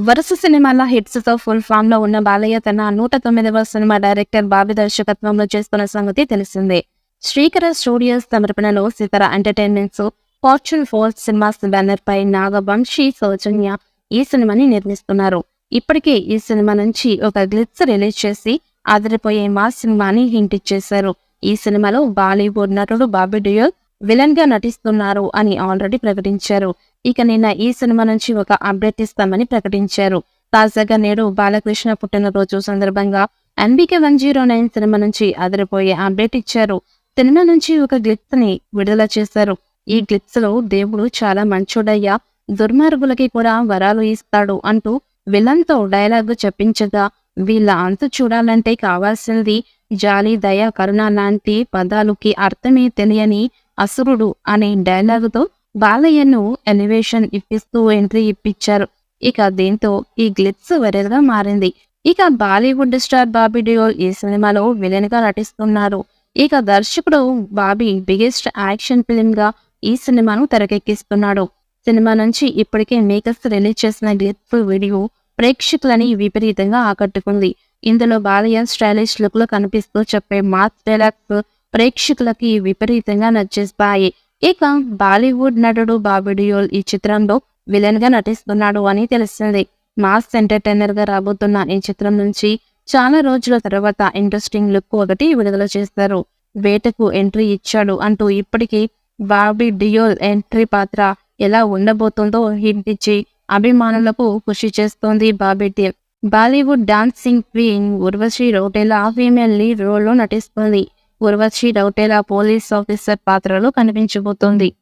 వరుస సినిమాల హిట్స్ తో ఫుల్ ఫామ్ లో ఉన్న బాలయ్య తన 109వ సినిమా డైరెక్టర్ బాబీ దర్శకత్వంలో చేస్తున్న సంగతి తెలిసిందే. శ్రీకర స్టూడియోస్ సమర్పణలో Sithara Entertainments, Fortune Four Cinemas banner పై నాగవంశీ సౌజన్య ఈ సినిమాని నిర్మిస్తున్నారు. ఇప్పటికే ఈ సినిమా నుంచి ఒక గ్లిప్స్ రిలీజ్ చేసి ఆదరిపోయే మా సినిమాని హింట్ ఇచ్చేశారు. ఈ సినిమాలో బాలీవుడ్ నటుడు బాబీ డియోల్ విలన్ గా నటిస్తున్నారు అని ఆల్రెడీ ప్రకటించారు. ఇక నిన్న ఈ సినిమా నుంచి ఒక అప్డేట్ ఇస్తామని ప్రకటించారు. తాజాగా నేడు బాలకృష్ణ పుట్టినరోజు సందర్భంగా NBK 109 సినిమా నుంచి అదిరిపోయే అప్డేట్ ఇచ్చారు. సినిమా నుంచి ఒక గ్లిప్స్ ని విడుదల చేశారు. ఈ గ్లిప్స్ లో దేవుడు చాలా మంచోడయ్యా, దుర్మార్గులకి కూడా వరాలు ఇస్తాడు అంటూ విలన్ తో డైలాగ్ చెప్పించగా, వీళ్ళ అంతు చూడాలంటే కావాల్సింది జాలి, దయ, కరుణ లాంటి పదాలకి అర్థమే తెలియని అసురుడు అనే డైలాగుతో బాలయ్యను ఎలివేషన్ ఇప్పిస్తూ ఎంట్రీ ఇప్పించారు. ఇక దీంతో ఈ గ్లిప్స్ వైరల్ గా మారింది. ఇక బాలీవుడ్ స్టార్ బాబీ డియోల్ ఈ సినిమాలో విలన్ గా నటిస్తున్నారు. ఇక దర్శకుడు బాబీ బిగ్గెస్ట్ యాక్షన్ ఫిల్మ్ గా ఈ సినిమాను తెరకెక్కిస్తున్నాడు. సినిమా నుంచి ఇప్పటికే మేకర్స్ రిలీజ్ చేసిన గ్లిప్స్ వీడియో ప్రేక్షకులని విపరీతంగా ఆకట్టుకుంది. ఇందులో బాలయ్య స్టైలిష్ లుక్ లో కనిపిస్తూ చెప్పే మాస్ డైలాగ్స్ ప్రేక్షకులకి విపరీతంగా నచ్చేస్తాయి. ఇక బాలీవుడ్ నటుడు బాబీ డియోల్ ఈ చిత్రంలో విలన్ గా నటిస్తున్నాడు అని తెలిసింది. మాస్ ఎంటర్టైనర్ గా రాబోతున్న ఈ చిత్రం నుంచి చాలా రోజుల తర్వాత ఇంట్రెస్టింగ్ లుక్ ఒకటి విడుదల చేస్తారు. వేటకు ఎంట్రీ ఇచ్చాడు అంటూ ఇప్పటికీ బాబీ డియోల్ ఎంట్రీ పాత్ర ఎలా ఉండబోతుందో హింట్ ఇచ్చి అభిమానులకు ఖుషి చేస్తోంది Bobby Deol. Bollywood dancing queen Urvashi Rautela female lead role లో నటిస్తుంది. ఉర్వశి రౌటేలా పోలీస్ ఆఫీసర్ పాత్రలో కనిపించబోతోంది.